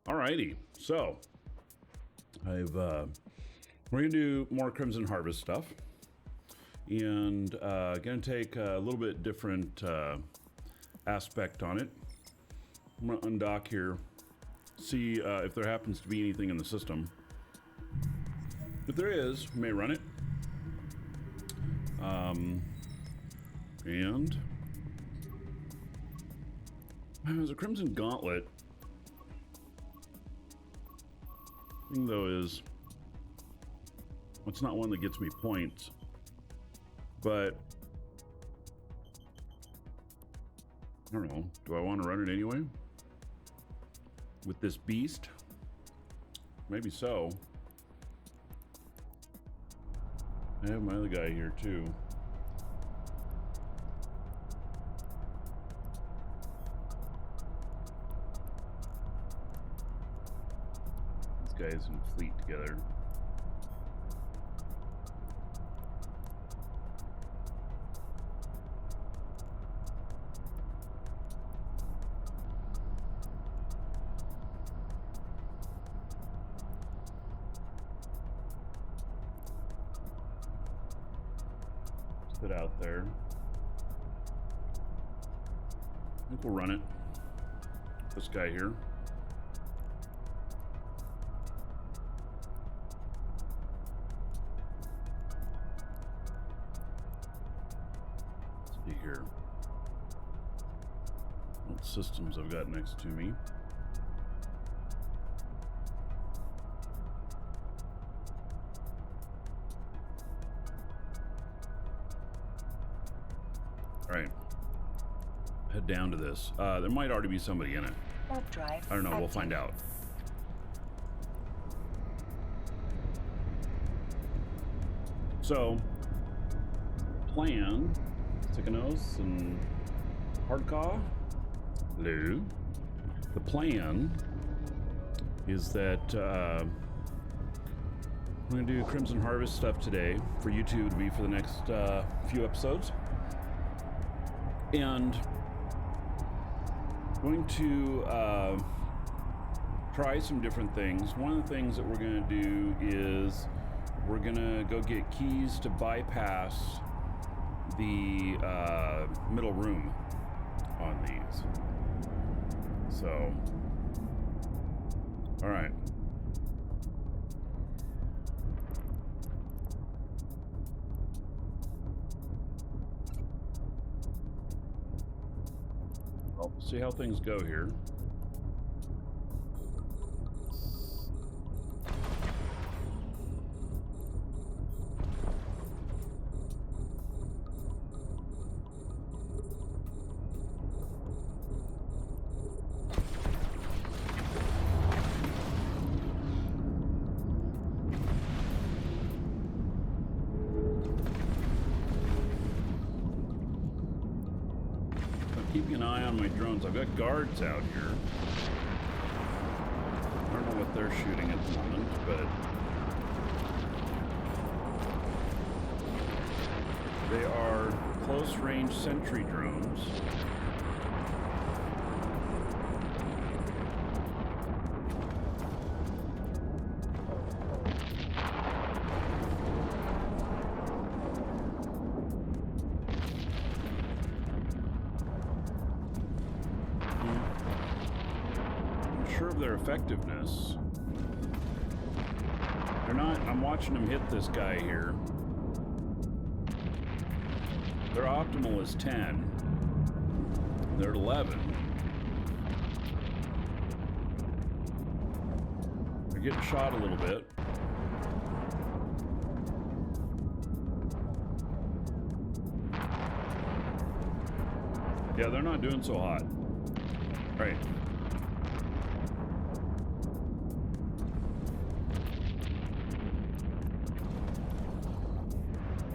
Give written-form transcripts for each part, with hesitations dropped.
Alrighty, so we're gonna do more Crimson Harvest stuff, and gonna take a little bit different aspect on it. I'm gonna undock here, see if there happens to be anything in the system. If there is, we may run it. And there's a Crimson Gauntlet. Thing though is, it's not one that gets me points, but I don't know. Do I want to run it anyway? With this beast? Maybe so. I have my other guy here too. These guys in fleet together. Sit out there. I think we'll run it. This guy here. Let's see here. What systems I've got next to me. Alright. Head down to this. There might already be somebody in it. Warp drive. I don't know, we'll find out. So, plan, Sikanos and Hardcaw. Hello. The plan is that we're going to do Crimson Harvest stuff today for you two to be for the next few episodes. And going to try some different things. One of the things that we're going to do is we're going to go get keys to bypass the middle room on these. So, all right. Well, see how things go here. Keeping an eye on my drones. I've got guards out here. I don't know what they're shooting at the moment, but they are close-range sentry drones. Their effectiveness. They're not, I'm watching them hit this guy here. Their optimal is 10. They're at 11. They're getting shot a little bit. Yeah, they're not doing so hot. Right.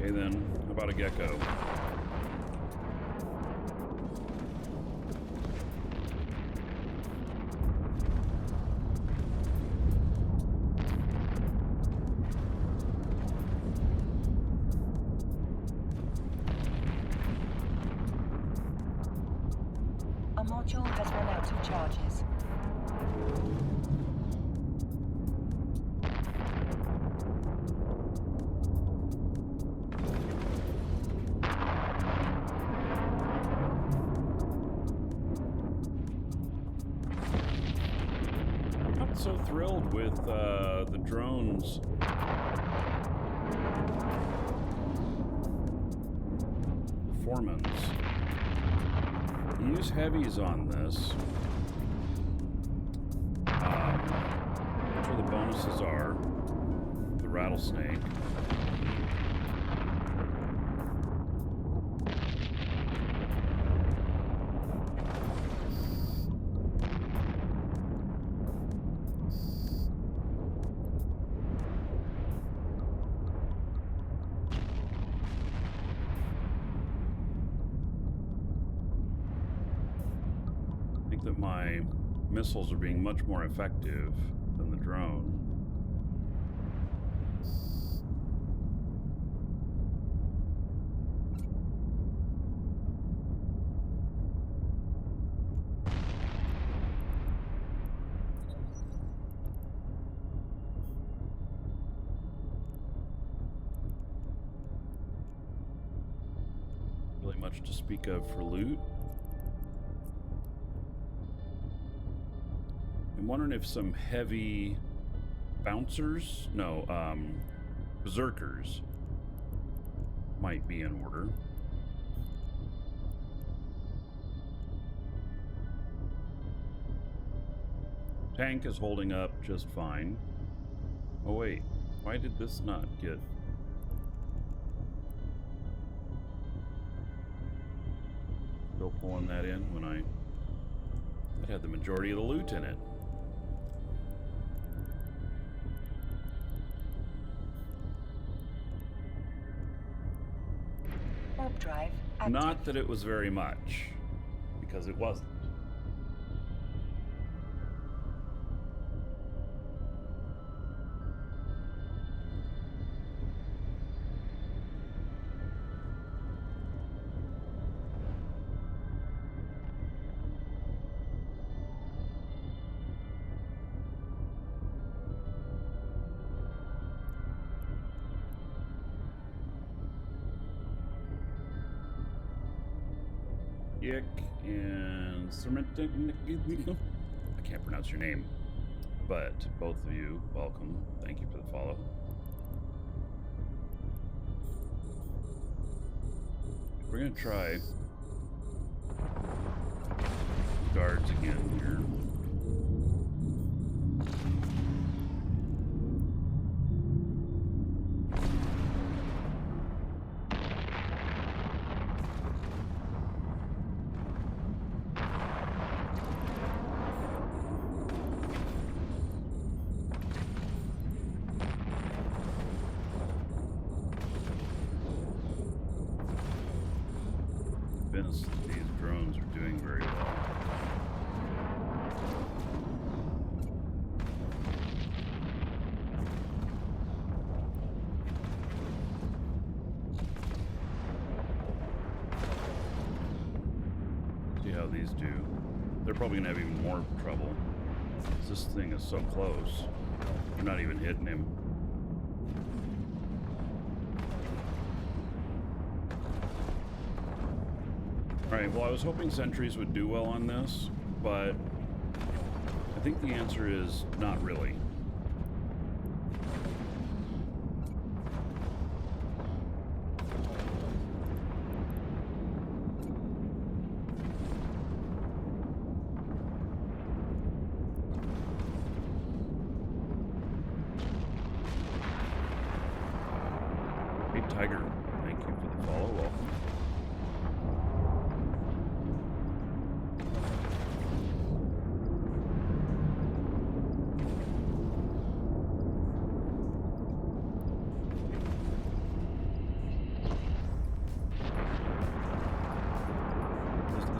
Okay then, how about a gecko? A module has run out of charges. so thrilled with the drones performance. You use heavies on this. That's where the bonuses are. The rattlesnake. That my missiles are being much more effective than the drone. Really much to speak of for loot. I'm wondering if some heavy bouncers, no, berserkers might be in order. Tank is holding up just fine. Oh wait, why did this not get... Still pulling that in when that had the majority of the loot in it. Drive active. Not that it was very much, because it wasn't. And I can't pronounce your name, but both of you, welcome. Thank you for the follow. We're gonna try guards again here. These drones are doing very well. See how these do. They're probably gonna have even more trouble. This thing is so close. You're not even hitting him. Alright, well I was hoping sentries would do well on this, but I think the answer is not really. Hey Tiger, thank you for the follow. Welcome.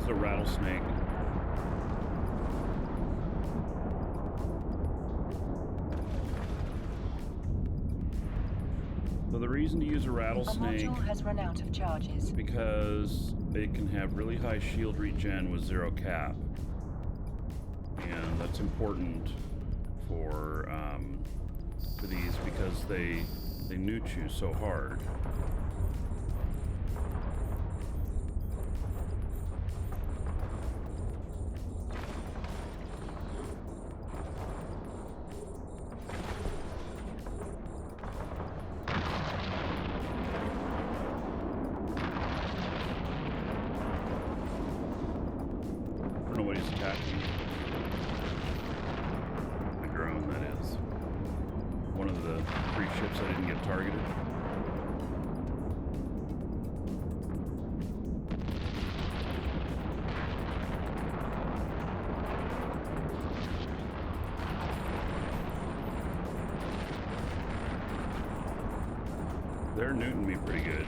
A rattlesnake. So the reason to use a rattlesnake module has run out of charges because it can have really high shield regen with 0 cap, and that's important for these because they newt you so hard. hopes I didn't get targeted. They're neuting me pretty good.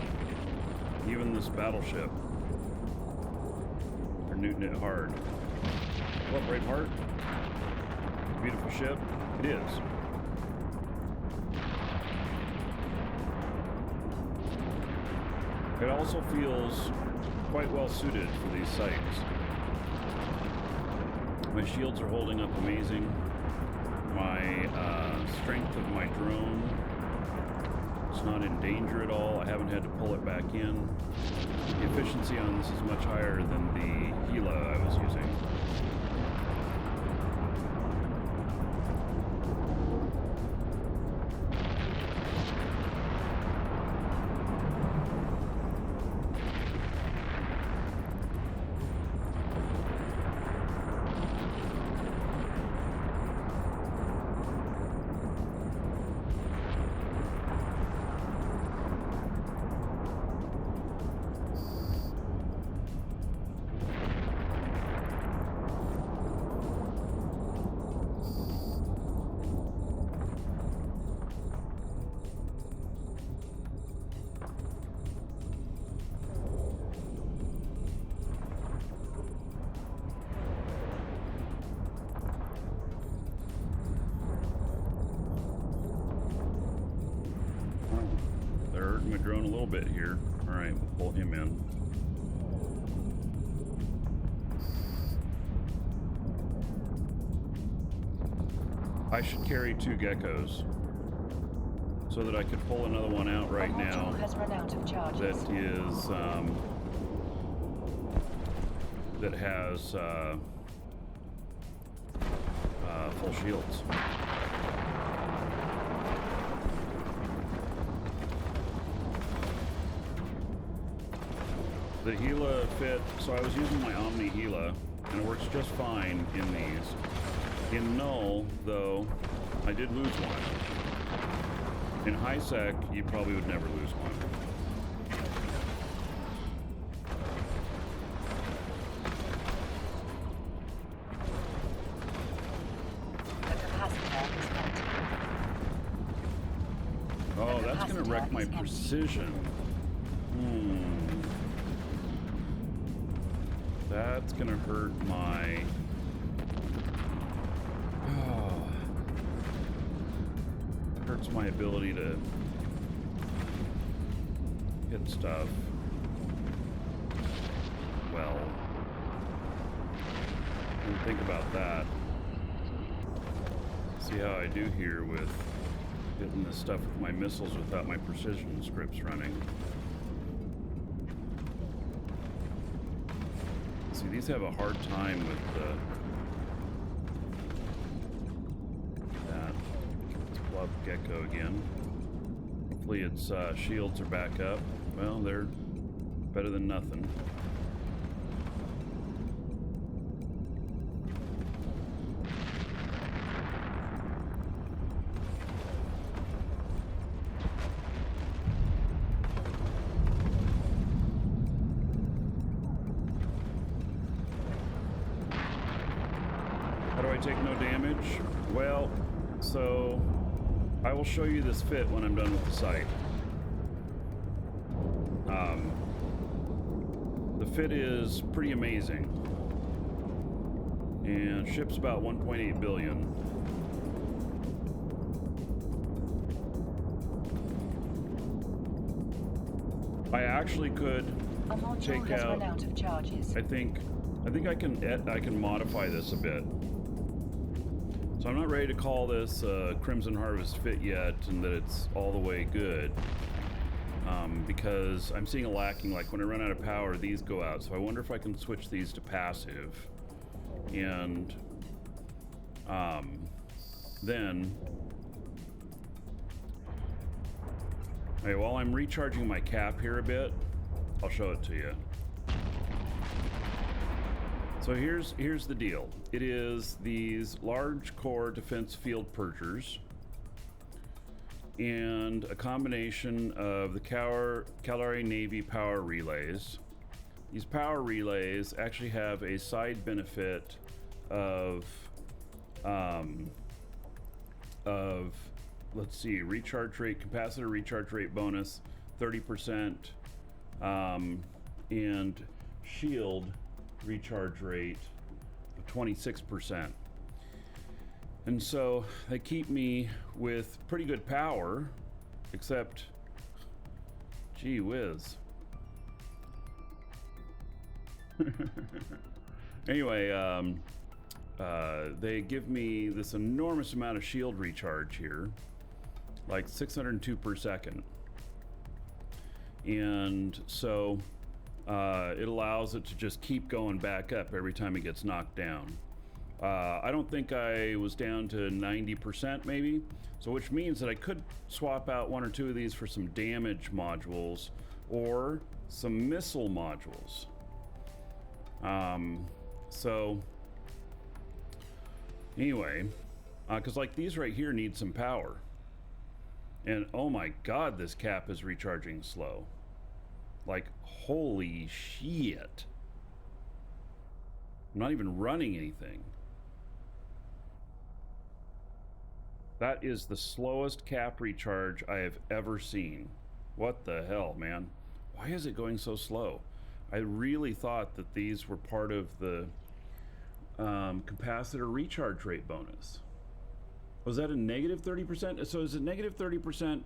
Even this battleship. They're neuting it hard. What, Braveheart? Beautiful ship? It is. It also feels quite well suited for these sites. My shields are holding up amazing. My strength of my drone, it's not in danger at all. I haven't had to pull it back in. The efficiency on this is much higher than the Gila I was using. My drone a little bit here. All right, we'll pull him in. I should carry 2 geckos so that I could pull another one out right now. Has run out of charges. That is that has full shields. The Gila fit, so I was using my Omni Gila, and it works just fine in these. In Null, though, I did lose one. In High Sec, you probably would never lose one. Oh, that's going to wreck my precision. That's gonna hurt my... Oh. Hurts my ability to hit stuff. Well, think about that. See how I do here with hitting this stuff with my missiles without my precision scripts running. See, these have a hard time with that. Let's plug Gecko again. Hopefully its shields are back up. Well, they're better than nothing. How do I take no damage? Well, so I will show you this fit when I'm done with the site. The fit is pretty amazing. And ship's about 1.8 billion. I actually could take out of charges. I think I can modify this a bit. So I'm not ready to call this Crimson Harvest fit yet and that it's all the way good. Because I'm seeing a lacking, like when I run out of power, these go out. So I wonder if I can switch these to passive. And then, okay, while I'm recharging my cap here a bit, I'll show it to you. So here's the deal. It is these large core defense field purgers. and a combination of the Calorie Navy power relays. These power relays actually have a side benefit of let's see, recharge rate, capacitor recharge rate bonus 30%, and shield recharge rate of 26%. And so they keep me with pretty good power, except, gee whiz. Anyway, they give me this enormous amount of shield recharge here, like 602 per second. And so it allows it to just keep going back up every time it gets knocked down. I don't think I was down to 90% maybe, so which means that I could swap out one or two of these for some damage modules or some missile modules. So anyway, because like these right here need some power, and oh my god, this cap is recharging slow. Like, holy shit. I'm not even running anything. That is the slowest cap recharge I have ever seen. What the hell, man? Why is it going so slow? I really thought that these were part of the capacitor recharge rate bonus. Was that a negative 30%? So is it negative 30%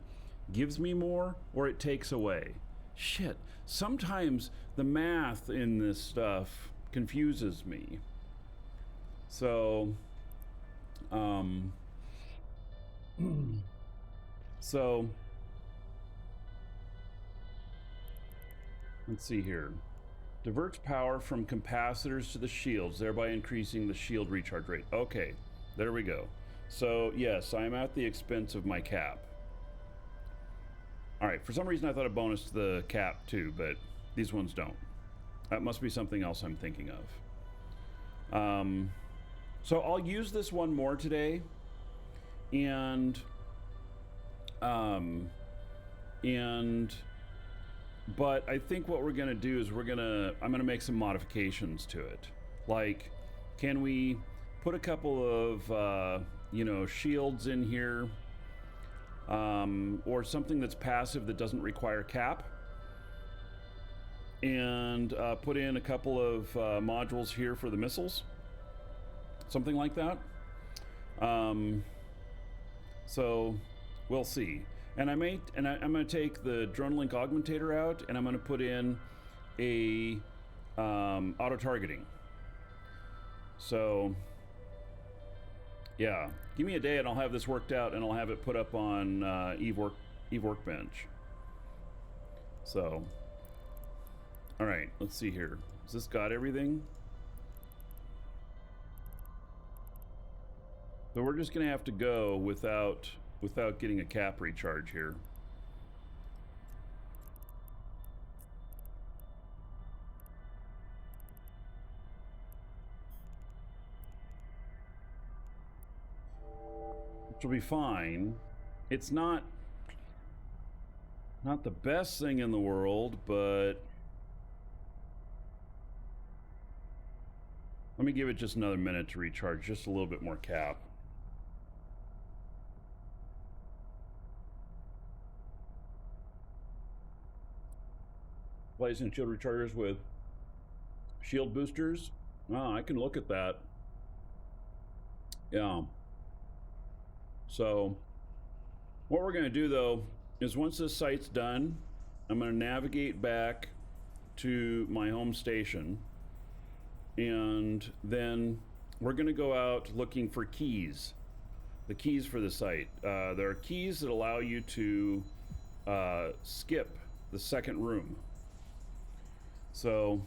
gives me more or it takes away? Shit. Sometimes the math in this stuff confuses me. So, so let's see here. Diverts power from capacitors to the shields, thereby increasing the shield recharge rate. Okay, there we go. So yes, I'm at the expense of my cap. All right, for some reason I thought a bonus to the cap too, but these ones don't. That must be something else I'm thinking of. So I'll use this one more today, and but I think what we're gonna do is I'm gonna make some modifications to it. Like, can we put a couple of shields in here, or something that's passive that doesn't require cap, and put in a couple of modules here for the missiles, something like that. So we'll see. And I'm going to take the drone link augmentator out, and I'm going to put in a auto targeting. So yeah, give me a day and I'll have this worked out, and I'll have it put up on Eve Workbench. So, all right, let's see here. Has this got everything? So we're just gonna have to go without getting a cap recharge here. Which will be fine. It's not the best thing in the world, but let me give it just another minute to recharge, just a little bit more cap. Replacing shield rechargers with shield boosters. Oh, I can look at that. Yeah. So what we're going to do though is, once this site's done, I'm going to navigate back to my home station, and then we're going to go out looking for keys, the keys for the site. There are keys that allow you to skip the second room. So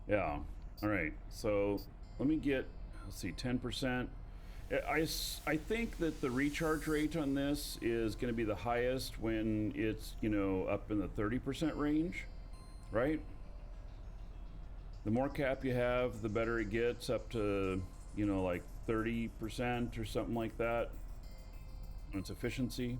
yeah, all right, so let me get, let's see, 10%. I think that the recharge rate on this is going to be the highest when it's, up in the 30% range, right? The more cap you have, the better it gets, up to you know, like 30% or something like that on its efficiency.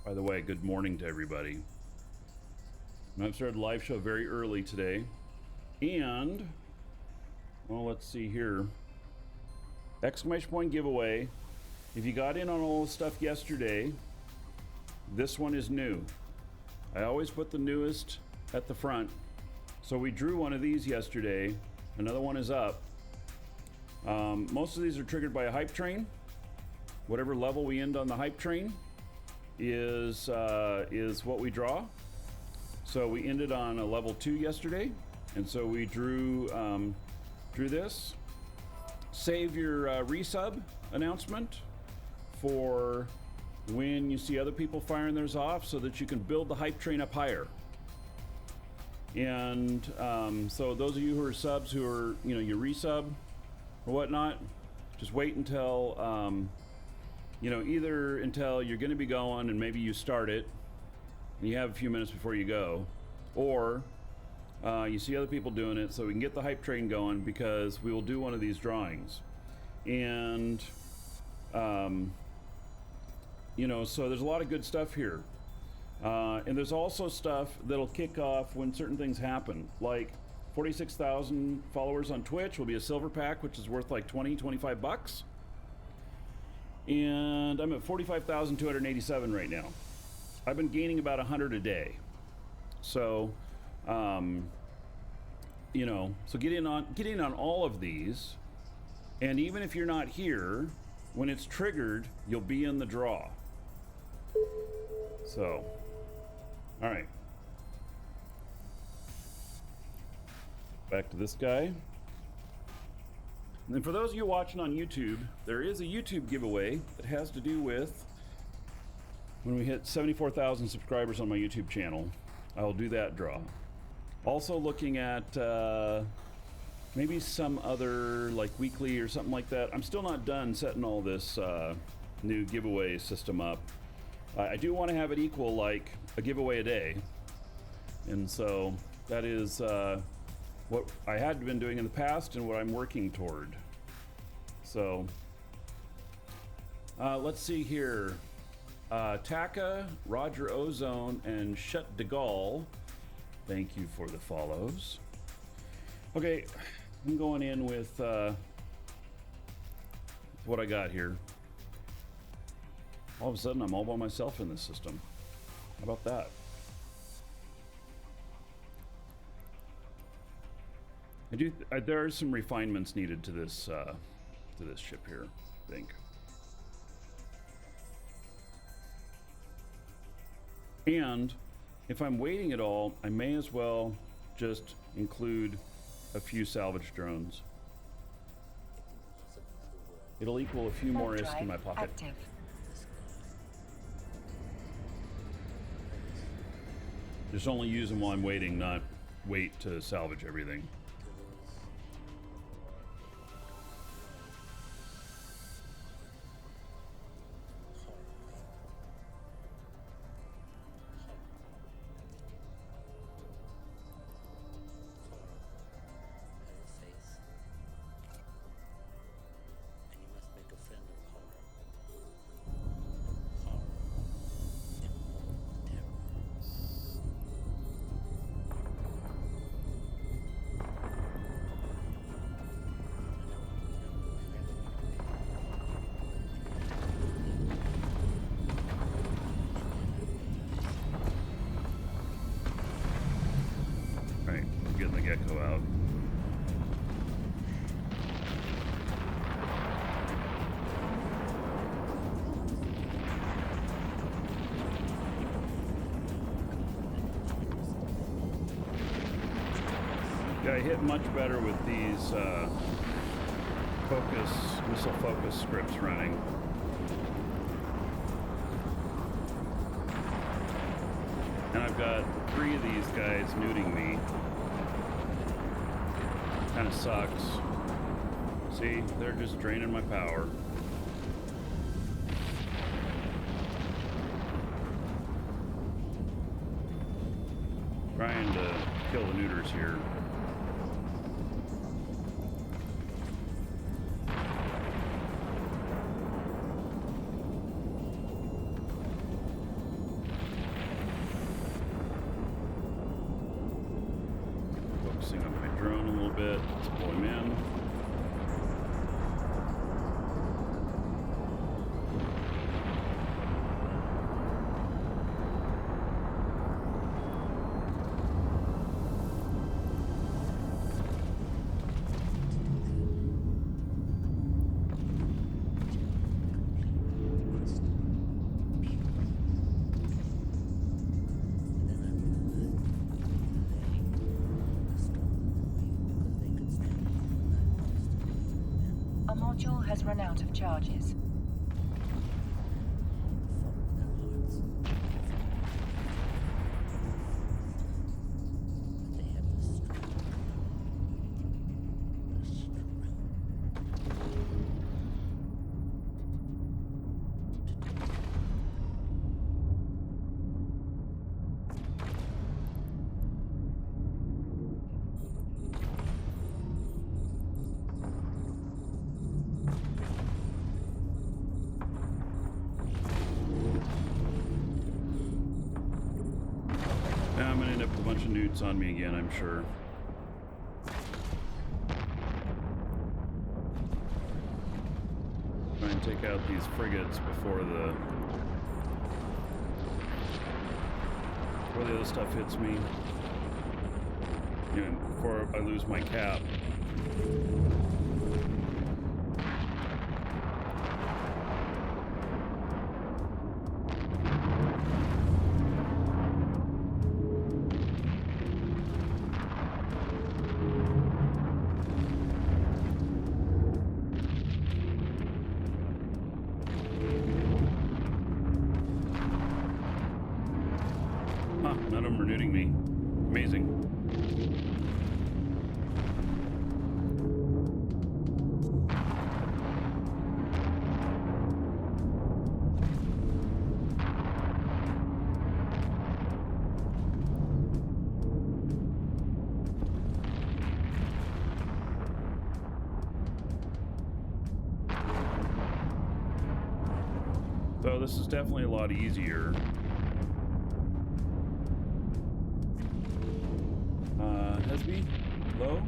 By the way, good morning to everybody. I've started the live show very early today. And, well, let's see here. Exclamation point giveaway. If you got in on all the stuff yesterday, this one is new. I always put the newest at the front. So we drew one of these yesterday. Another one is up. Most of these are triggered by a hype train. Whatever level we end on the hype train is what we draw. So we ended on a level 2 yesterday, and so we drew this. Save your resub announcement for when you see other people firing theirs off, so that you can build the hype train up higher. And so those of you who are subs, who are, you know, you resub or whatnot, just wait until you know, either until you're going to be going and maybe you start it and you have a few minutes before you go, or you see other people doing it, so we can get the hype train going, because we will do one of these drawings. And you know, so there's a lot of good stuff here, and there's also stuff that'll kick off when certain things happen, like 46,000 followers on Twitch will be a silver pack, which is worth like 25 bucks. And I'm at 45,287 right now. I've been gaining about 100 a day. So, you know, so get in on all of these. And even if you're not here, when it's triggered, you'll be in the draw. So, all right. Back to this guy. And then for those of you watching on YouTube, there is a YouTube giveaway that has to do with when we hit 74,000 subscribers on my YouTube channel. I'll do that draw. Also looking at maybe some other, like, weekly or something like that. I'm still not done setting all this new giveaway system up. I do want to have it equal like a giveaway a day. And so that is what I had been doing in the past and what I'm working toward. So let's see here. Taka, Roger Ozone, and Shut de Gaulle, thank you for the follows. Okay, I'm going in with what I got here. All of a sudden, I'm all by myself in this system. How about that? There are some refinements needed to this ship here, I think. And if I'm waiting at all, I may as well just include a few salvage drones. It'll equal a few more ISK in my pocket. Active. Just only use them while I'm waiting, not wait to salvage everything. Getting the gecko out. Yeah, I hit much better with these missile focus scripts running. And I've got 3 of these guys nuding me. Kind of sucks. See, they're just draining my power. Trying to kill the neuters here. Focusing on my drone a little bit. Let's pull him in. A module has run out of charges. Now I'm gonna end up with a bunch of newts on me again, I'm sure. Try and take out these frigates before the other stuff hits me. You know, before I lose my cap. Huh, none of them are nuding me. Amazing. So this is definitely a lot easier. Hesby? Low?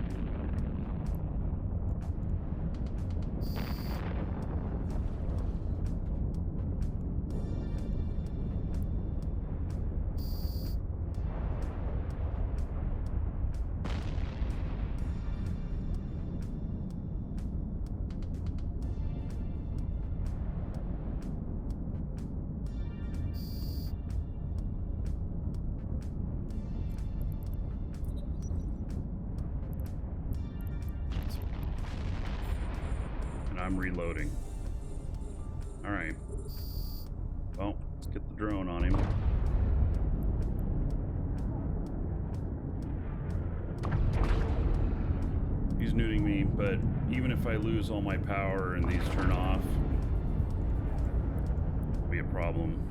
I'm reloading. All right. Well, let's get the drone on him. He's nuding me, but even if I lose all my power and these turn off, it'll be a problem.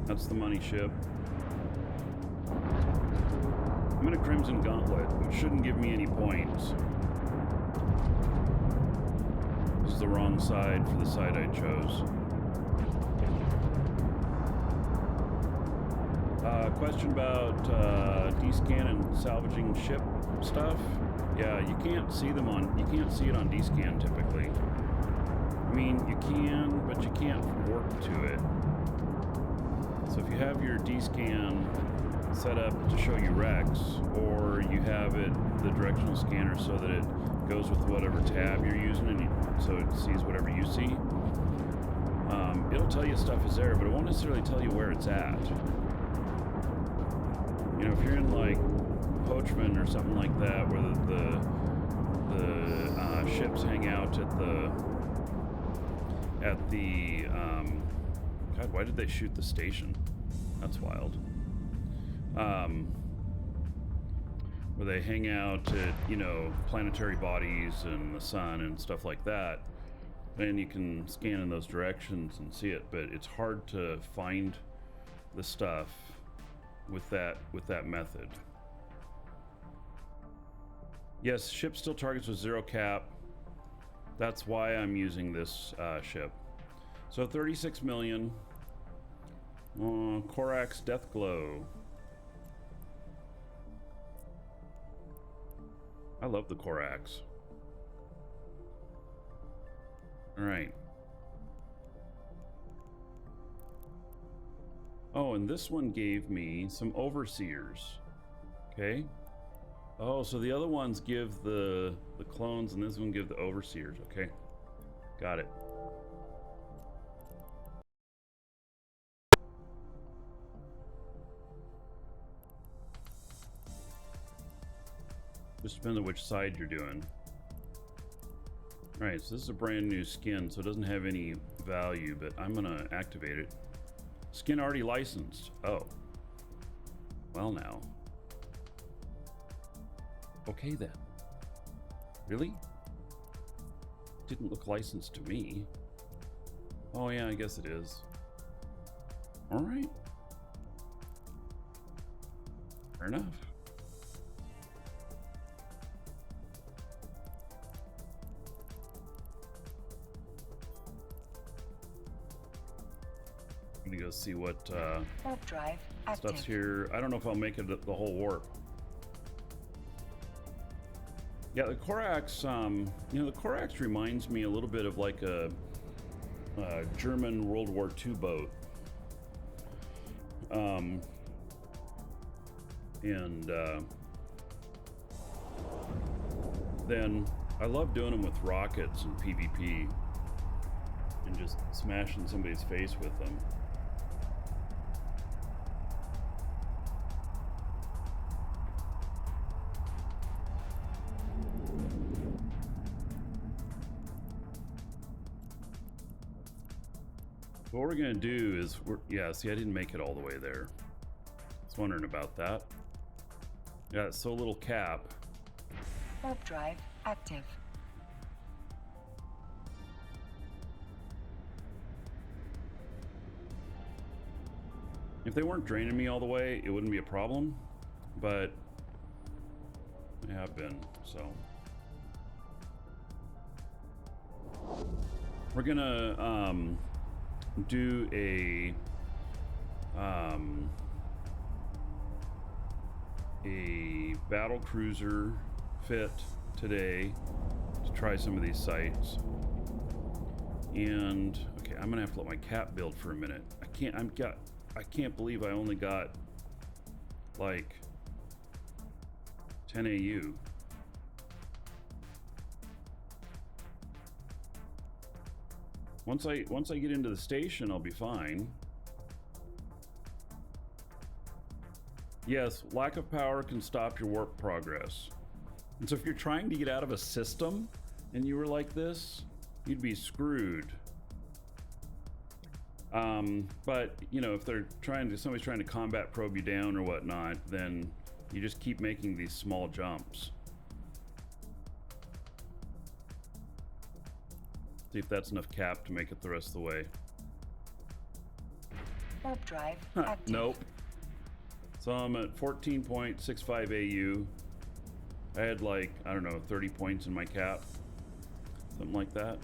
That's the money ship. I'm in a Crimson Gauntlet, which shouldn't give me any points. This is the wrong side for the side I chose. Question about D-scan and salvaging ship stuff. Yeah, you can't see them on. You can't see it on D-scan typically. I mean, you can, but you can't work to it. So if you have your D-scan set up to show you wrecks, or you have it the directional scanner so that it goes with whatever tab you're using, and so it sees whatever you see, it'll tell you stuff is there, but it won't necessarily tell you where it's at. You know, if you're in like Poachman or something like that, where the ships hang out at the God, why did they shoot the station? That's wild. where they hang out at, you know, planetary bodies and the sun and stuff like that. And you can scan in those directions and see it, but it's hard to find the stuff with that method. Yes, ship still targets with 0 cap. That's why I'm using this ship. So 36 million. Korax Death Glow. I love the Korax. All right. Oh, and this one gave me some overseers. Okay. Oh, so the other ones give the clones, and this one give the overseers. Okay, got it. Just depends on which side you're doing. All right, so this is a brand new skin, so it doesn't have any value, but I'm gonna activate it. Skin already licensed. Oh, well now. Okay then. Really? Didn't look licensed to me. Oh yeah, I guess it is. All right. Fair enough. I'm gonna go see what warp drive active. stuff's here. I don't know if I'll make it the whole warp. Yeah, the Korax, you know, the Korax reminds me a little bit of like a German World War II boat. Then I love doing them with rockets and PvP and just smashing somebody's face with them. What we're gonna do is, yeah, see, I didn't make it all the way there. I was wondering about that. Yeah, it's so little cap. Warp drive active. If they weren't draining me all the way, it wouldn't be a problem, but they have been, so. We're gonna do a battle cruiser fit today to try some of these sites. And okay, I'm gonna have to let my cap build for a minute. I can't believe I only got like 10 AU. Once I get into the station, I'll be fine. Yes, lack of power can stop your warp progress. And so if you're trying to get out of a system and you were like this, you'd be screwed. But you know, if somebody's trying to combat probe you down or whatnot, then you just keep making these small jumps. See if that's enough cap to make it the rest of the way. Warp drive active. Nope. So I'm at 14.65 AU. I had like, I don't know, 30 points in my cap. Something like that.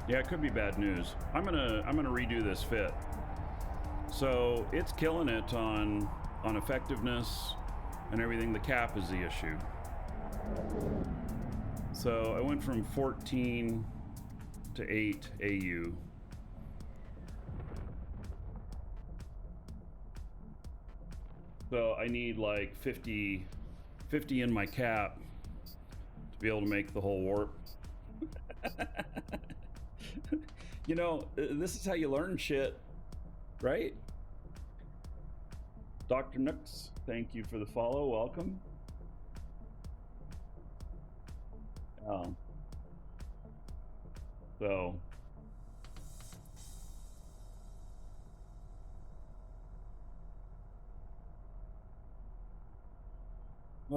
Yeah, it could be bad news. I'm gonna redo this fit. So it's killing it on effectiveness and everything. The cap is the issue. So I went from 14 to 8 AU. So I need like 50 in my cap to be able to make the whole warp. You know, this is how you learn shit, right? Dr. Nooks, thank you for the follow. Welcome. Oh. So. Oh.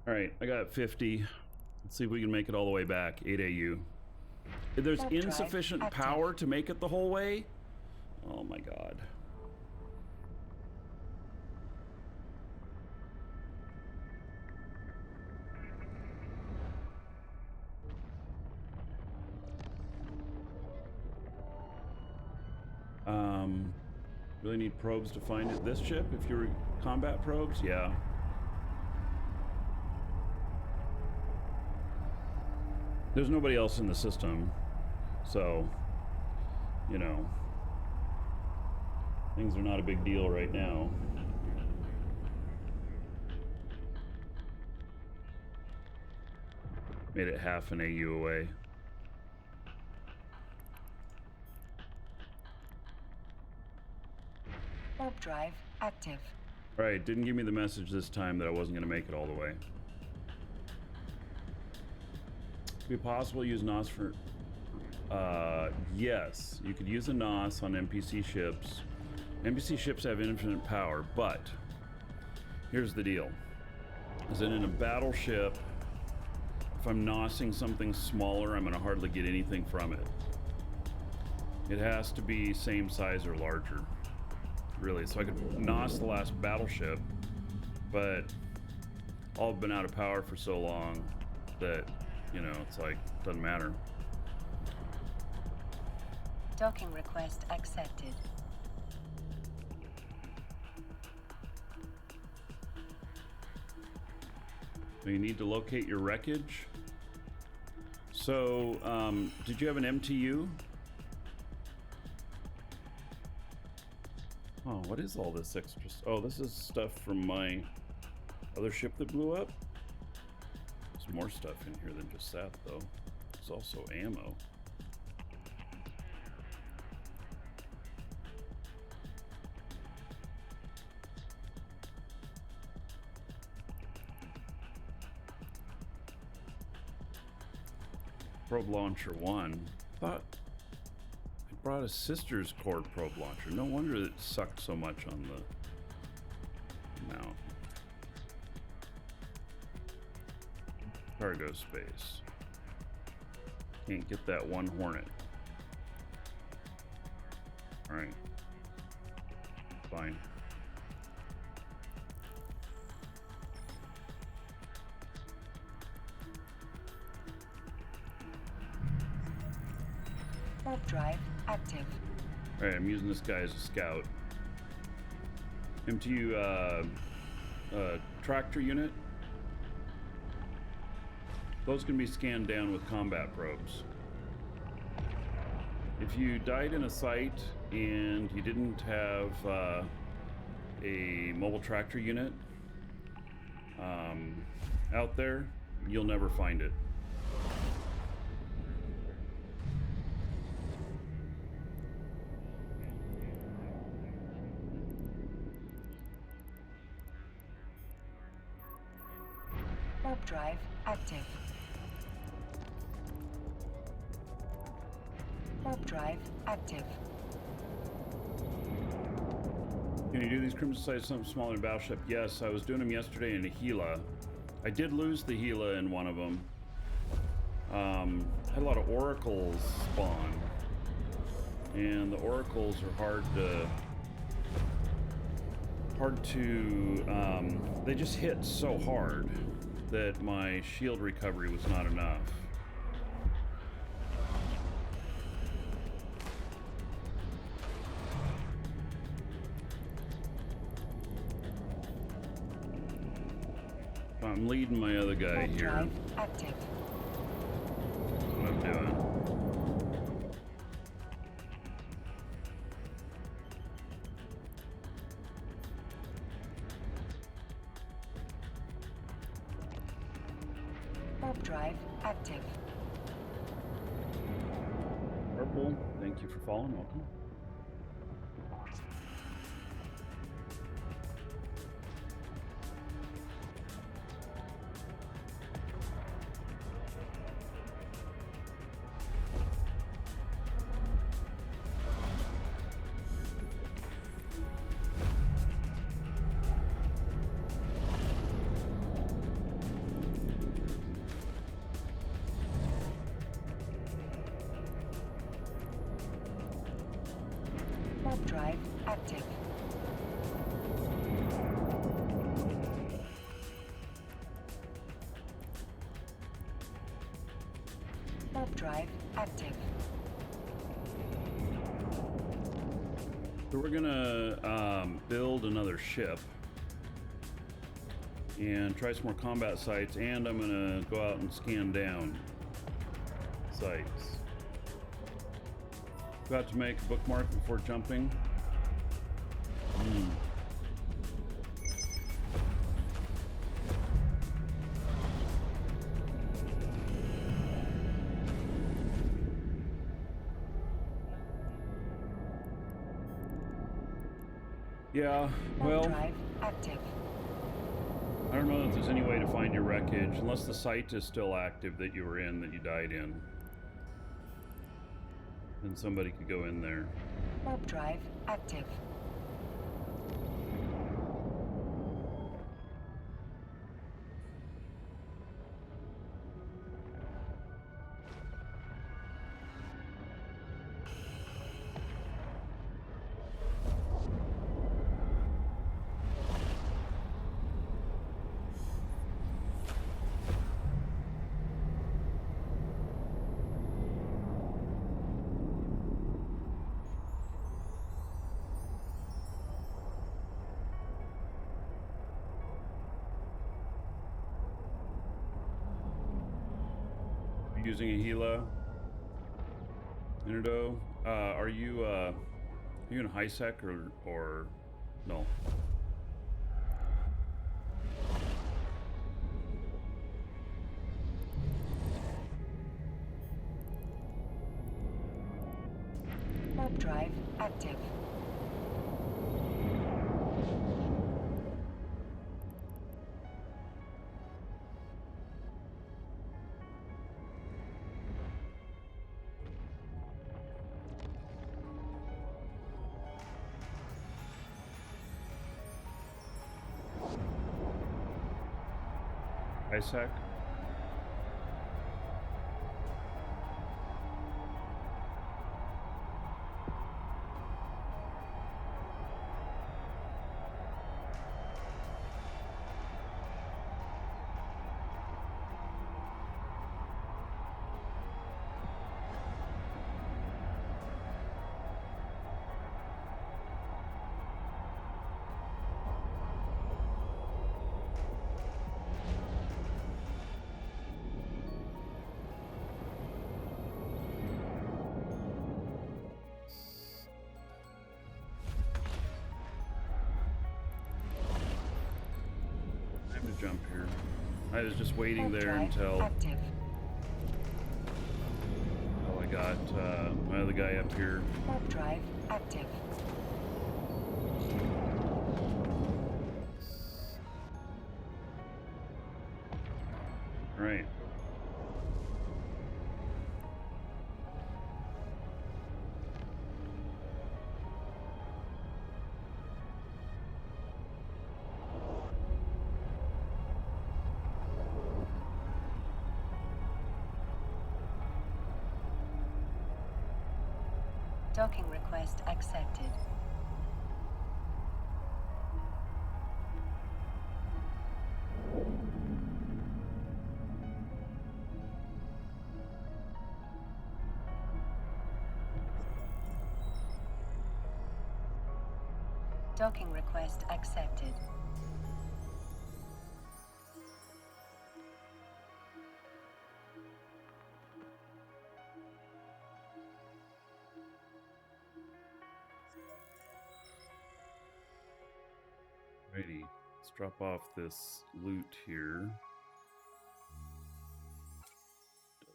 All right, I got 50. Let's see if we can make it all the way back. 8 AU. If there's insufficient power to make it the whole way, oh my god. Really need probes to find it. This ship, if you're combat probes, yeah. There's nobody else in the system, so, you know, things are not a big deal right now. Made it half an AU away. Warp drive active. Right, didn't give me the message this time that I wasn't going to make it all the way. Could it be possible to use NOS for... yes, you could use a NOS on NPC ships. NPC ships have infinite power, but here's the deal. Is that in a battleship, if I'm NOSing something smaller, I'm going to hardly get anything from it. It has to be same size or larger. Really, so I could NOS the last battleship, but all have been out of power for so long that, you know, it's like, doesn't matter. Docking request accepted. So you need to locate your wreckage. So, did you have an MTU? Oh, what is all this extra? Oh, this is stuff from my other ship that blew up. There's more stuff in here than just that, though. There's also ammo. Probe launcher 1. Thought brought a sister's cord probe launcher. No wonder it sucked so much on the mount. Cargo space. Can't get that one Hornet. Alright. Fine. Warp drive active. Alright, I'm using this guy as a scout. MTU tractor unit. Those can be scanned down with combat probes. If you died in a site and you didn't have a mobile tractor unit out there, you'll never find it. Warp drive active. Warp drive active. Can you do these crimson sites something smaller than a battleship? Yes, I was doing them yesterday in a Gila. I did lose the Gila in one of them. Had a lot of oracles spawn, and the oracles are hard to they just hit so hard that my shield recovery was not enough. I'm leading my other guy here. Drive active. That's what I'm doing. Warp drive active. Purple, thank you for following. Welcome. active. Warp drive active. So we're gonna build another ship and try some more combat sites, and I'm gonna go out and scan down sites. Got to make a bookmark before jumping. Yeah, well, Drive active. I don't know if there's any way to find your wreckage, unless the site is still active that you were in, that you died in. Then somebody could go in there. Warp drive active. Using a Gila. Interdo, are you in high sec or no? Warp drive active. High sec? Jump here. I was just waiting there until I got my other guy up here. Warp drive active. All right. Docking request accepted. Docking request accepted. Alrighty, let's drop off this loot here.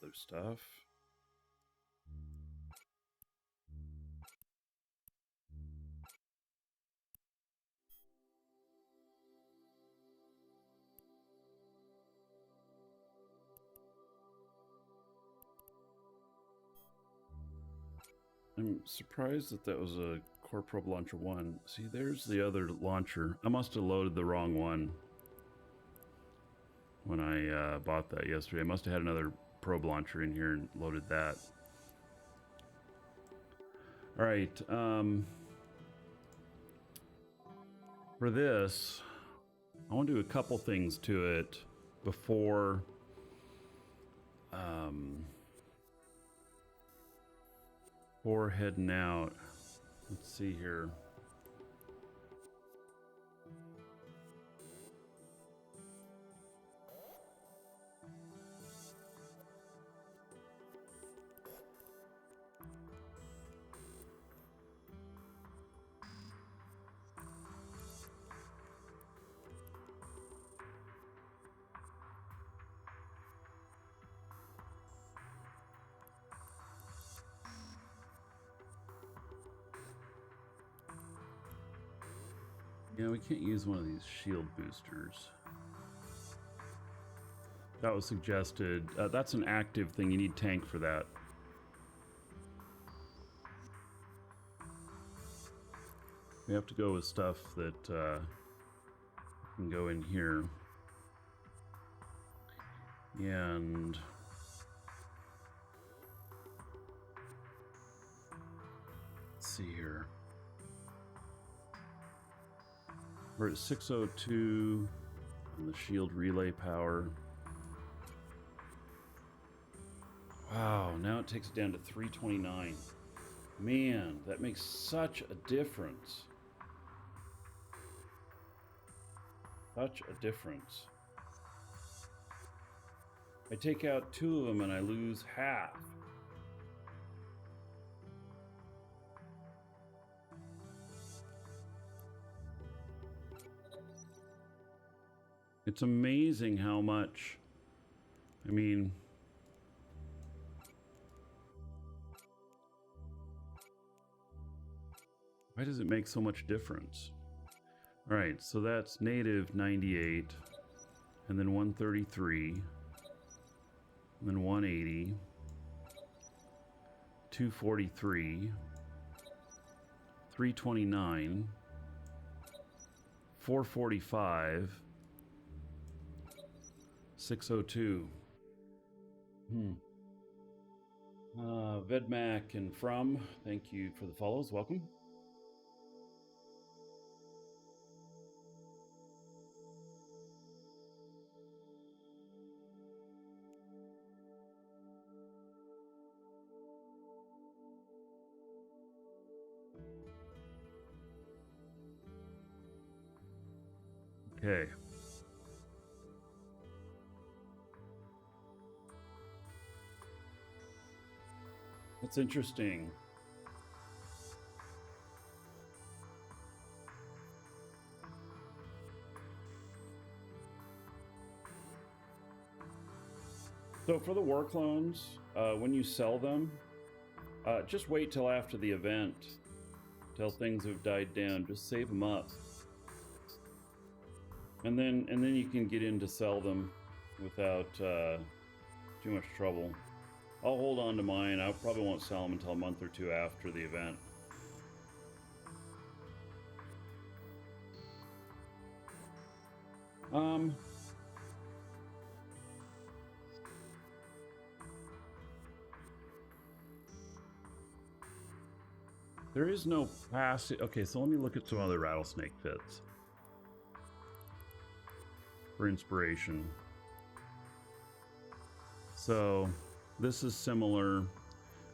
Other stuff. I'm surprised that was a Core Probe Launcher 1. See, there's the other launcher. I must have loaded the wrong one when I bought that yesterday. I must have had another probe launcher in here and loaded that. All right. For this, I want to do a couple things to it before before heading out. Let's see here. Yeah, we can't use one of these shield boosters. That was suggested. That's an active thing. You need tank for that. We have to go with stuff that can go in here. And let's see here. We're at 602 on the shield relay power. Wow, now it takes it down to 329. Man, that makes such a difference. Such a difference. I take out 2 of them and I lose half. It's amazing how much, I mean, why does it make so much difference? All right, so that's native 98, and then 133, and then 180, 243, 329, 445, 602. Vedmac and From, thank you for the follows. Welcome. Okay. That's interesting. So for the war clones, when you sell them, just wait till after the event, till things have died down. Just save them up, and then you can get in to sell them without too much trouble. I'll hold on to mine. I probably won't sell them until a month or 2 after the event. There is no passive. Okay, so let me look at some other rattlesnake pits for inspiration. So this is similar,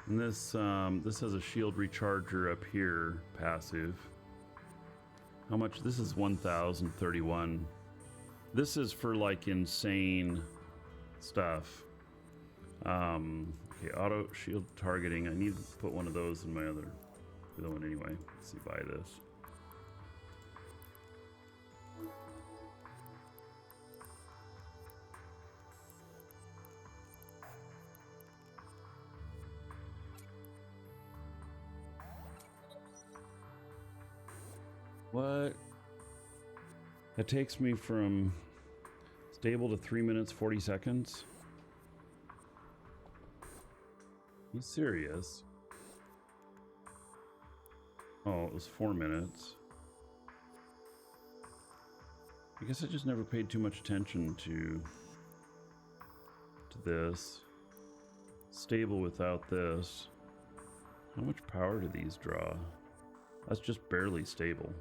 and this has a shield recharger up here, passive. How much? This is 1,031. This is for like insane stuff. Okay, auto shield targeting. I need to put one of those in my other one anyway. Let's see, buy this. What? That takes me from stable to 3 minutes 40 seconds. You serious? Oh, it was 4 minutes. I guess I just never paid too much attention to this. Stable without this. How much power do these draw? That's just barely stable.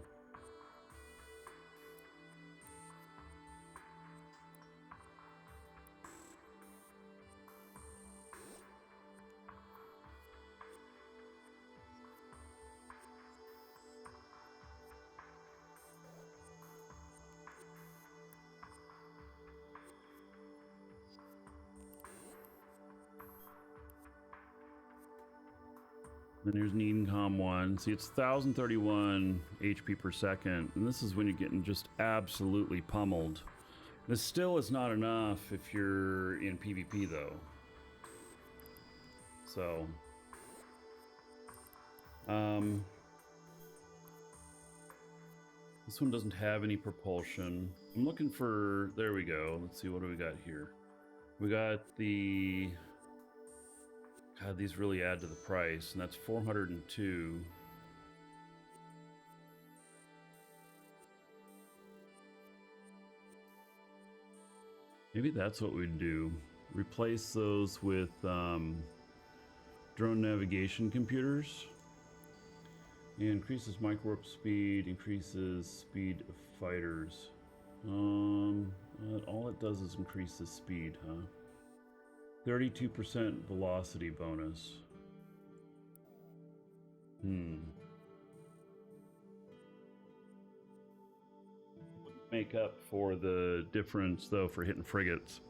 Then here's Needcom 1. See, it's 1,031 HP per second. And this is when you're getting just absolutely pummeled. This still is not enough if you're in PvP, though. So... this one doesn't have any propulsion. I'm looking for... there we go. Let's see, what do we got here? We got the... God, these really add to the price, and that's 402. Maybe that's what we'd do. Replace those with drone navigation computers. And increases micro-warp speed, increases speed of fighters. All it does is increase the speed, huh? 32% velocity bonus. Make up for the difference, though, for hitting frigates.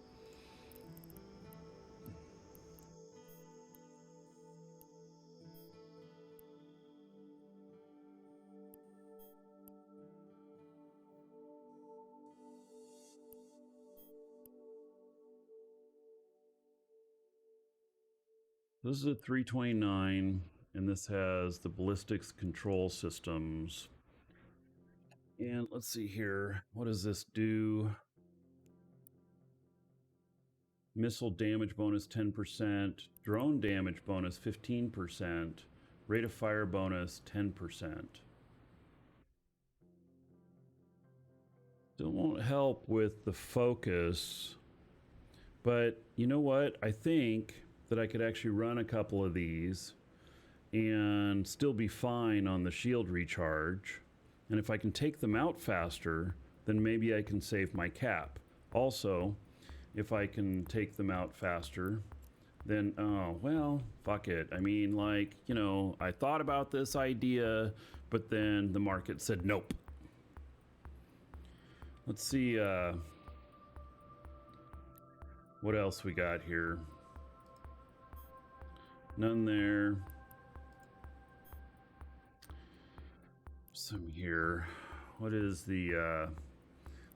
This is a 329, and this has the ballistics control systems. And let's see here. What does this do? Missile damage bonus 10%, drone damage bonus 15%, rate of fire bonus 10%. Still won't help with the focus, but you know what? I think that I could actually run a couple of these and still be fine on the shield recharge. And if I can take them out faster, then maybe I can save my cap. Also, if I can take them out faster, then, oh, well, fuck it. I mean, like, you know, I thought about this idea, but then the market said nope. Let's see what else we got here. None there. Some here. What is the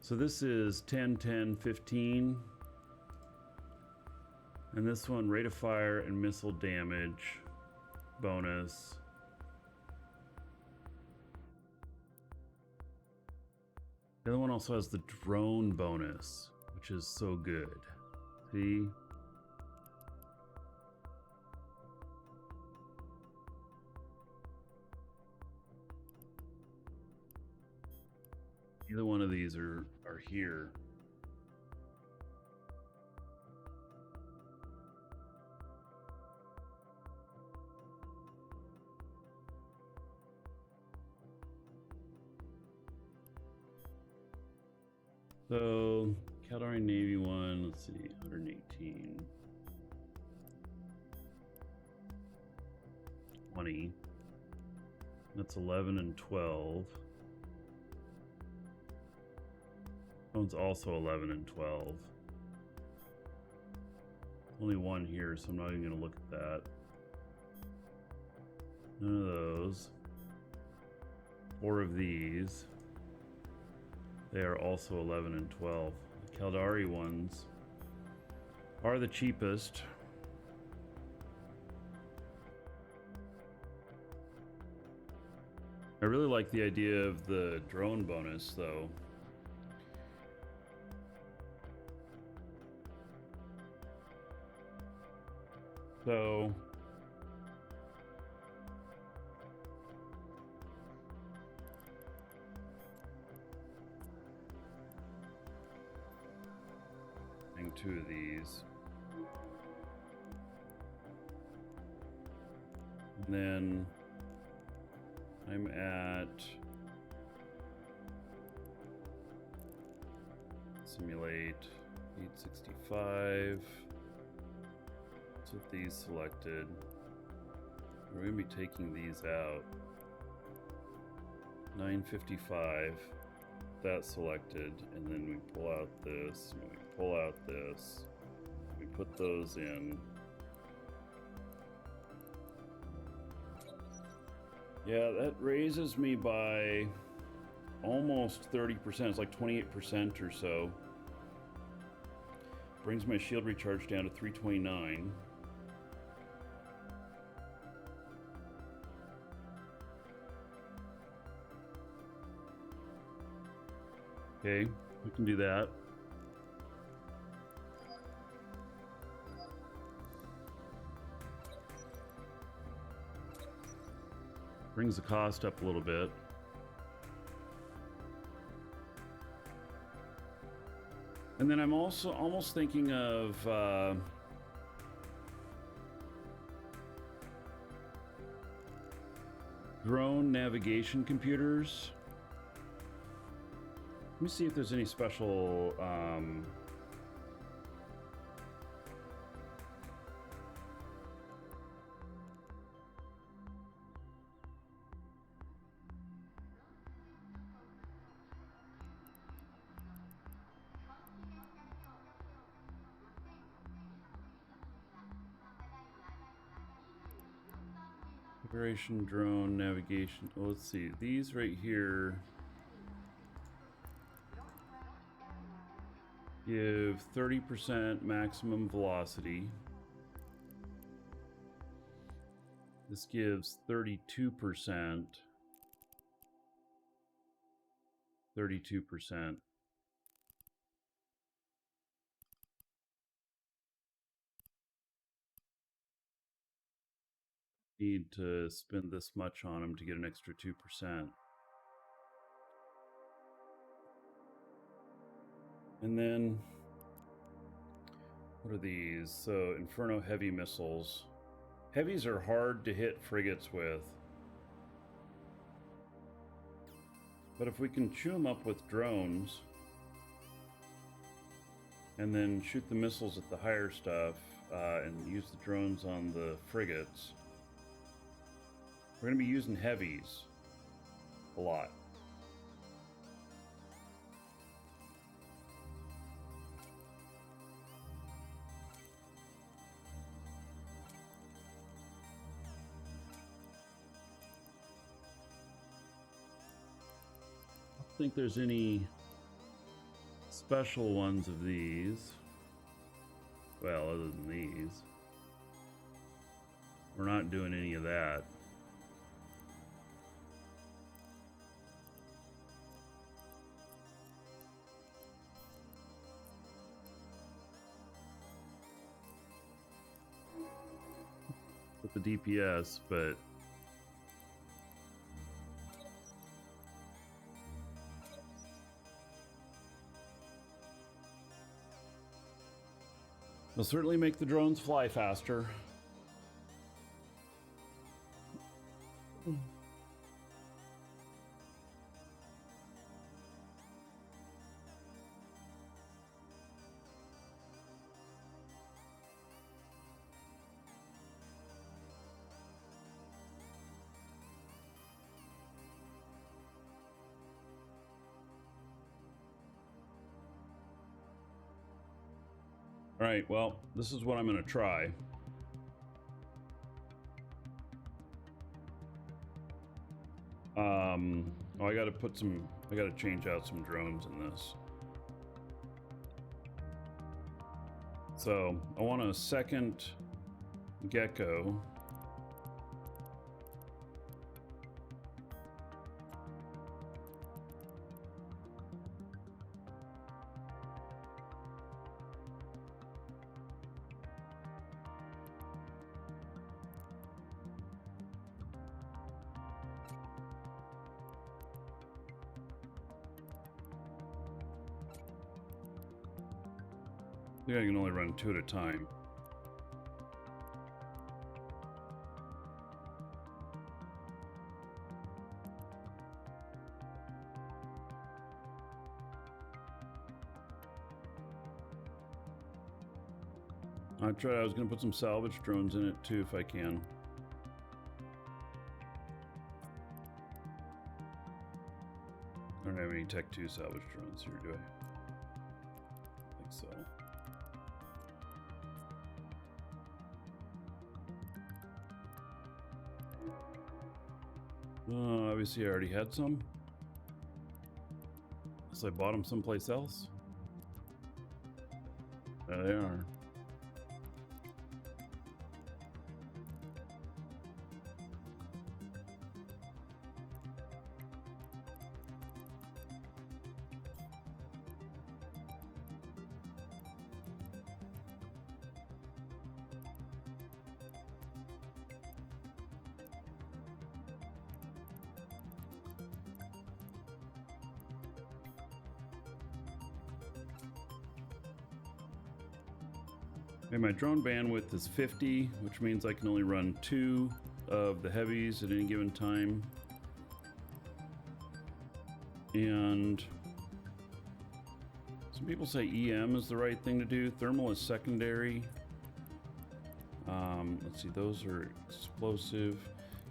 so this is 10, 10, 15. And this one, rate of fire and missile damage bonus. The other one also has the drone bonus, which is so good. See? Either one of these are here. So, Caldari Navy one, let's see, 118. 20. That's 11 and 12. One's also 11 and 12. Only one here, so I'm not even going to look at that. None of those. 4 of these. They are also 11 and 12. The Caldari ones are the cheapest. I really like the idea of the drone bonus, though. So and 2 of these. And then I'm at simulate 865. Let's get these selected. We're going to be taking these out. 955. That selected, and then we pull out this, and we pull out this. We put those in. Yeah, that raises me by almost 30%. It's like 28% or so. Brings my shield recharge down to 329. Okay, we can do that. Brings the cost up a little bit. And then I'm also almost thinking of drone navigation computers. Let me see if there's any special operation drone navigation. Oh, let's see. These right here give 30% maximum velocity. This gives 32%. 32%. Need to spend this much on them to get an extra 2%. And then, what are these? So, Inferno heavy missiles. Heavies are hard to hit frigates with. But if we can chew them up with drones, and then shoot the missiles at the higher stuff, and use the drones on the frigates, we're going to be using heavies a lot. I don't think there's any special ones of these. Well, other than these. We're not doing any of that. With the DPS, but they'll certainly make the drones fly faster. All right, well, this is what I'm going to try. Oh, I got to change out some drones in this. So I want a second gecko. I think I can only run 2 at a time. I was going to put some salvage drones in it too if I can. I don't have any Tech 2 salvage drones here, do I? I think so. Obviously I already had some. So I bought them someplace else. There they are. Okay, my drone bandwidth is 50, which means I can only run 2 of the heavies at any given time. And some people say EM is the right thing to do. Thermal is secondary. Let's see, those are explosive.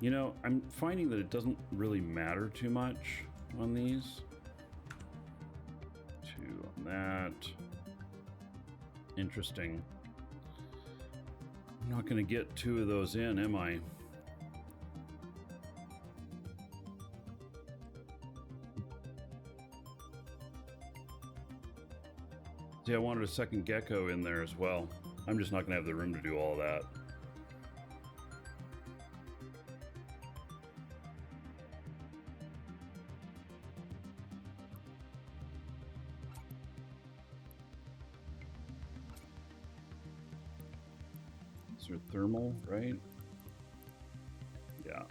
You know, I'm finding that it doesn't really matter too much on these. 2 on that. Interesting. I'm not going to get 2 of those in, am I? See, I wanted a second gecko in there as well. I'm just not going to have the room to do all that. Is there thermal, right? Yeah.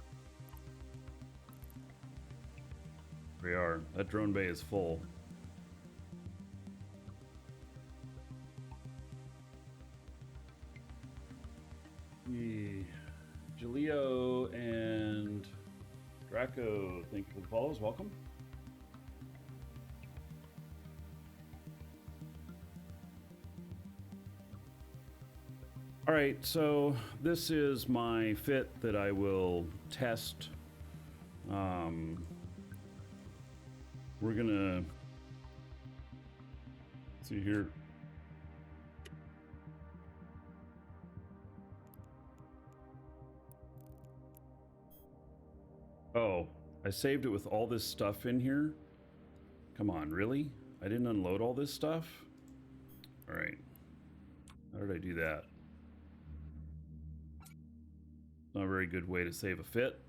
We are. That drone bay is full. Jaleo and Draco, thank you for the follows. Welcome. All right, so this is my fit that I will test. We're gonna see here. Oh, I saved it with all this stuff in here. Come on, really? I didn't unload all this stuff? All right. How did I do that? Not a very good way to save a fit.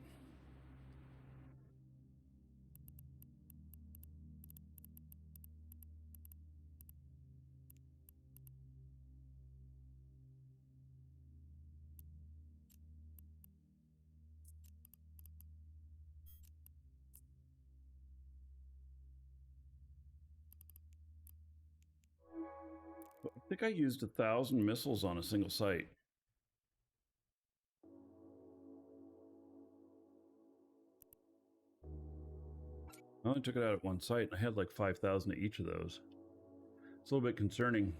I think I used 1,000 missiles on a single site. I only took it out at one site, and I had like 5,000 at each of those. It's a little bit concerning.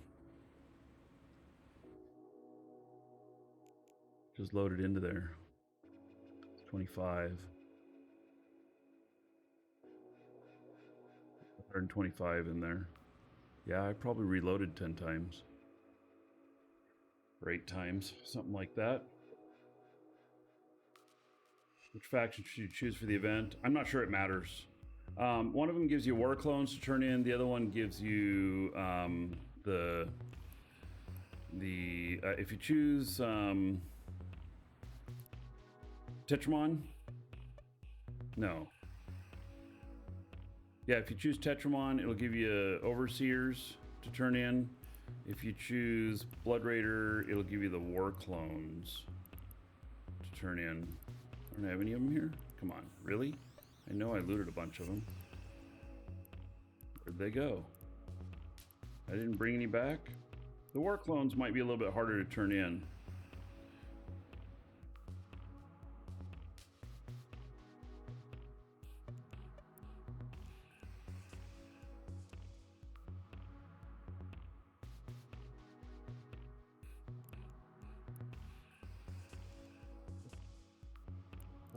Just loaded into there. 25. 125 in there. Yeah, I probably reloaded 10 times. Or 8 times, something like that. Which faction should you choose for the event? I'm not sure it matters. One of them gives you war clones to turn in. The other one gives you if you choose Tetramon. No. Yeah, if you choose Tetramon, it'll give you Overseers to turn in. If you choose Blood Raider, it'll give you the war clones to turn in. I don't have any of them here. Come on, really? I know I looted a bunch of them. Where'd they go? I didn't bring any back. The war clones might be a little bit harder to turn in.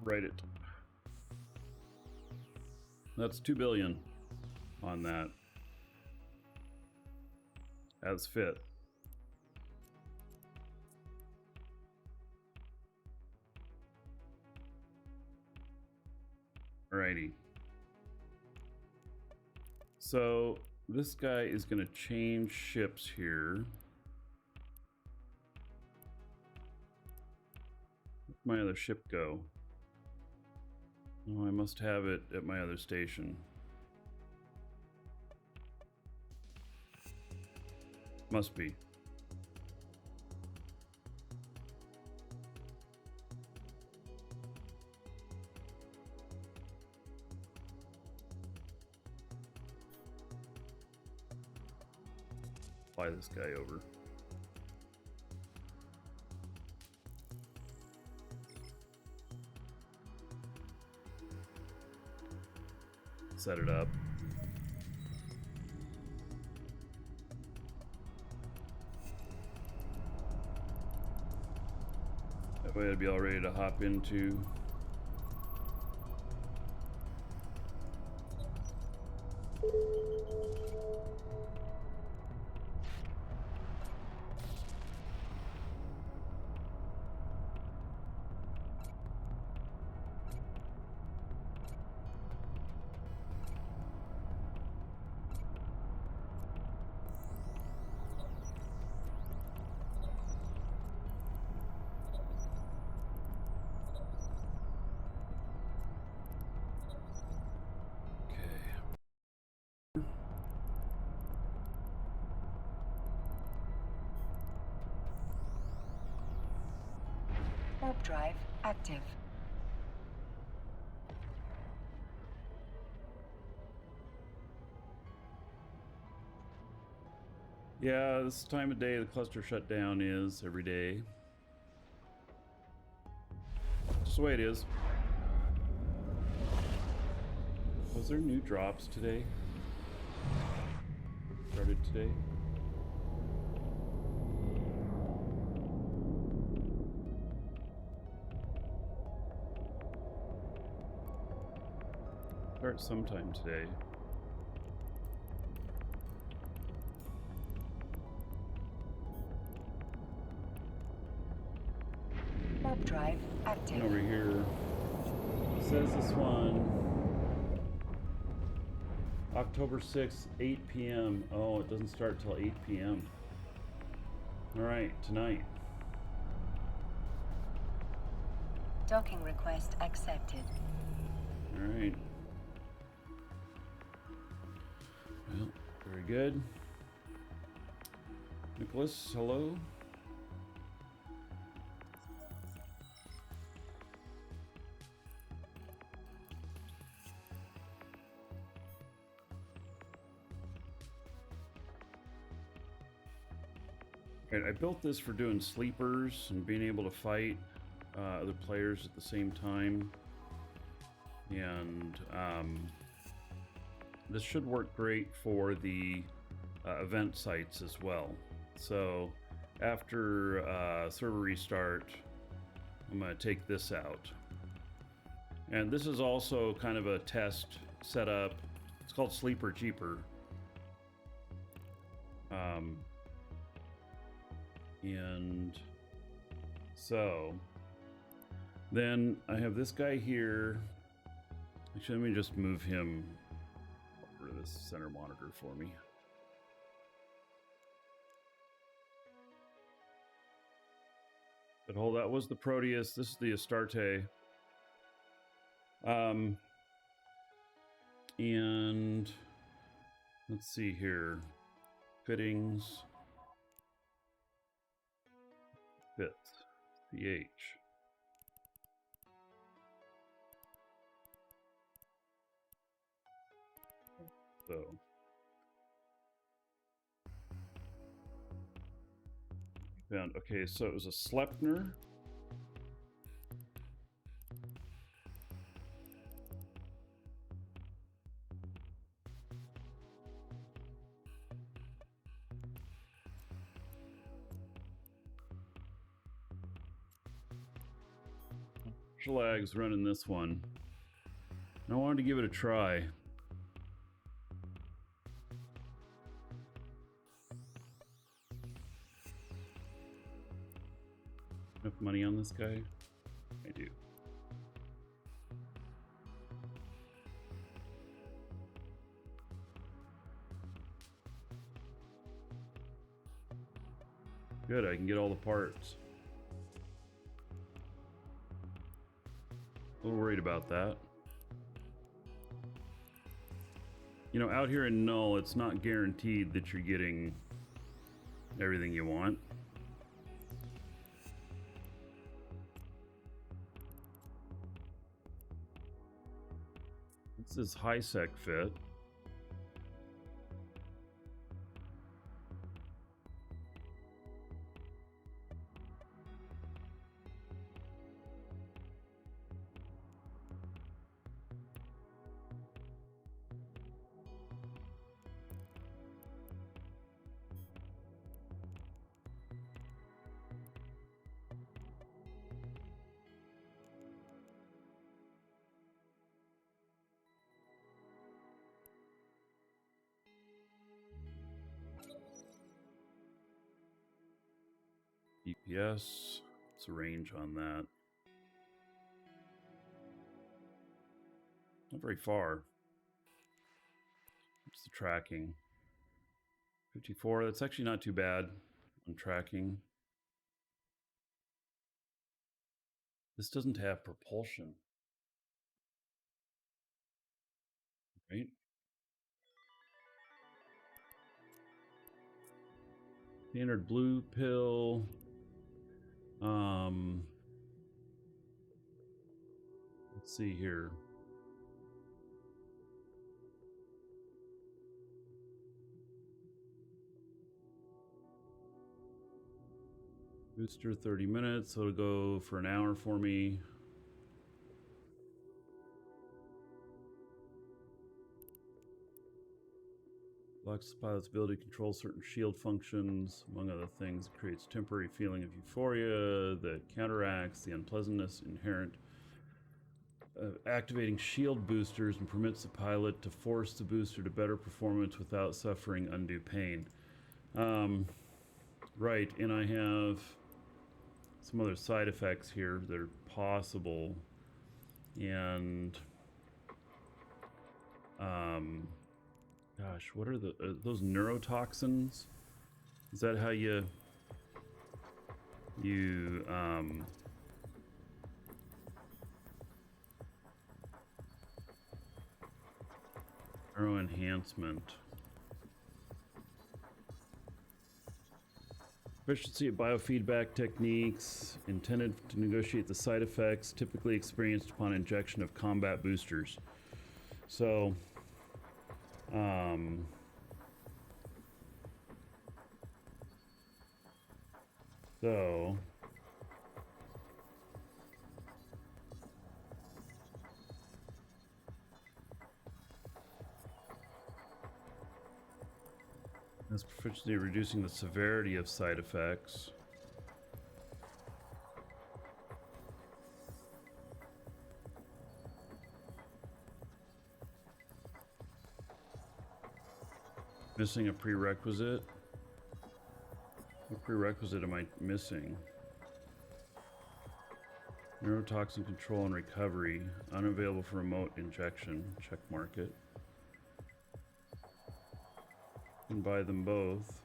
Write it. That's 2 billion on that. As fit. Alrighty. So this guy is going to change ships here. Where'd my other ship go? Oh, I must have it at my other station. Must be. Fly this guy over. Set it up. That way I'd be all ready to hop into. Warp drive active. Yeah, this time of day the cluster shutdown is every day. Just the way it is. Was there new drops today? Started today? Start sometime today. Warp drive active. And over here says this one October 6th, 8 p.m. Oh, it doesn't start till 8 p.m. All right, tonight. Docking request accepted. All right. Well, very good. Nicholas, hello. All right, I built this for doing sleepers and being able to fight other players at the same time. And this should work great for the event sites as well. So after server restart, I'm going to take this out. And this is also kind of a test setup. It's called Sleeper Cheaper. And so then I have this guy here. Actually, let me just move him over to this center monitor for me. But hold, that was the Proteus. This is the Astarte. And let's see here. Fittings. Fits. CH. So. Found, okay, so it was a Sleipnir. Lag's running this one. I wanted to give it a try. Enough money on this guy? I do. Good, I can get all the parts. A little worried about that. You know, out here in Null, it's not guaranteed that you're getting everything you want. This is high sec fit. EPS, what's the range on that? Not very far. What's the tracking? 54, that's actually not too bad on tracking. This doesn't have propulsion, right? Standard blue pill. Let's see here. Booster 30 minutes, so it'll go for an hour for me. Blocks the pilot's ability to control certain shield functions. Among other things, it creates a temporary feeling of euphoria that counteracts the unpleasantness inherent of activating shield boosters and permits the pilot to force the booster to better performance without suffering undue pain. Right, and I have some other side effects here that are possible. And gosh, what are those neurotoxins? Is that how you neuro enhancement? Efficiency of biofeedback techniques intended to negotiate the side effects typically experienced upon injection of combat boosters. So this proficiency reducing the severity of side effects. Missing a prerequisite? What prerequisite am I missing? Neurotoxin control and recovery. Unavailable for remote injection. Check market. Can buy them both.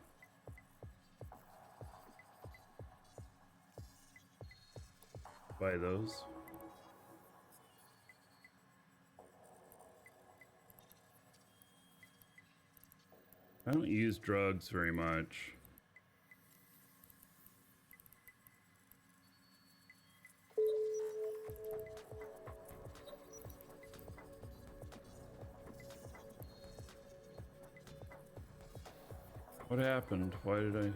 Buy those. I don't use drugs very much. What happened? Why did I...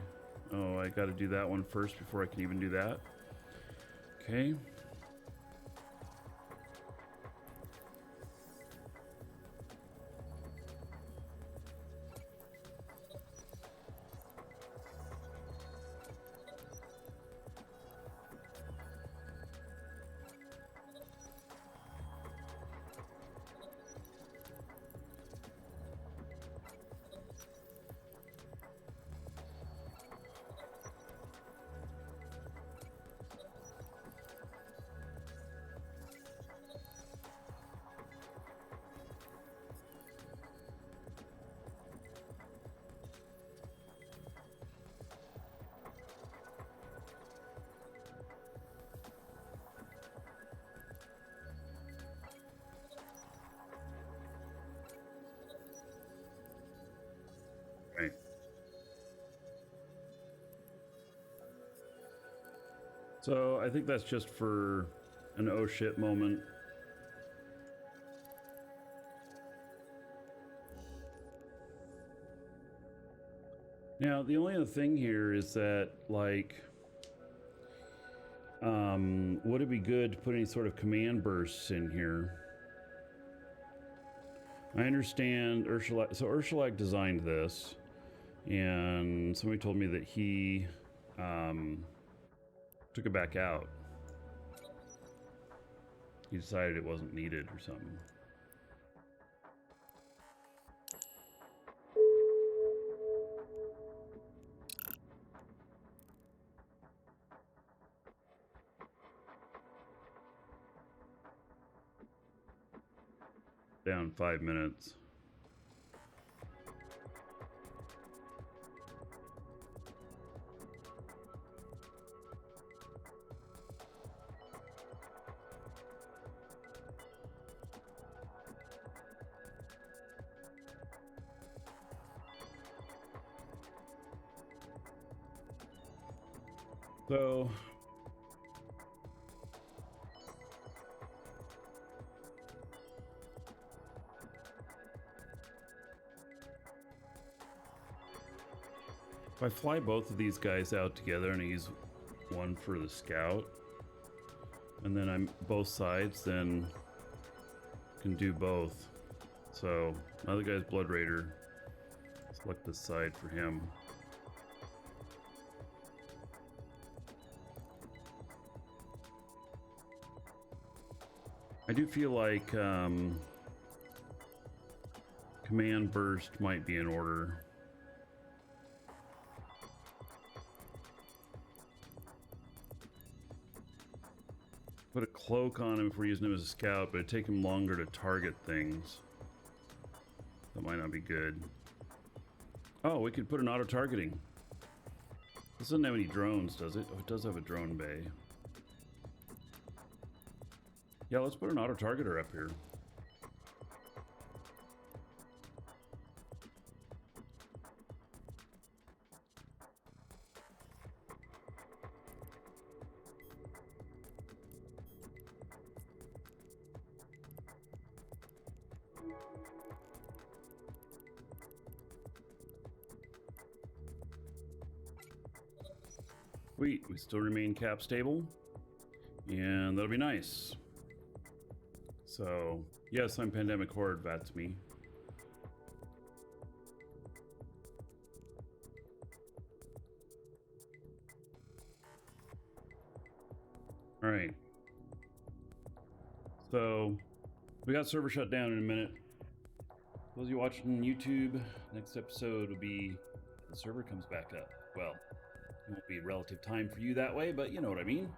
Oh, I gotta do that one first before I can even do that. Okay. Right. So I think that's just for an oh shit moment. Now, the only other thing here is that, like, would it be good to put any sort of command bursts in here? I understand Ursula. So Ursula designed this, and somebody told me that he took it back out. He decided it wasn't needed or something. Down 5 minutes. So if I fly both of these guys out together and I use one for the scout, and then I'm both sides, then can do both. So my other guy's Blood Raider. Select this side for him. I do feel like command burst might be in order. Put a cloak on him if we're using him as a scout, but it'd take him longer to target things. That might not be good. Oh, we could put an auto-targeting. This doesn't have any drones, does it? Oh, it does have a drone bay. Yeah, let's put an auto-targeter up here. Sweet, we still remain cap stable, and that'll be nice. So, yes, I'm Pandemic Horde, that's me. All right. So, we got server shut down in a minute. Those of you watching YouTube, next episode will be the server comes back up. Well, it won't be relative time for you that way, but you know what I mean.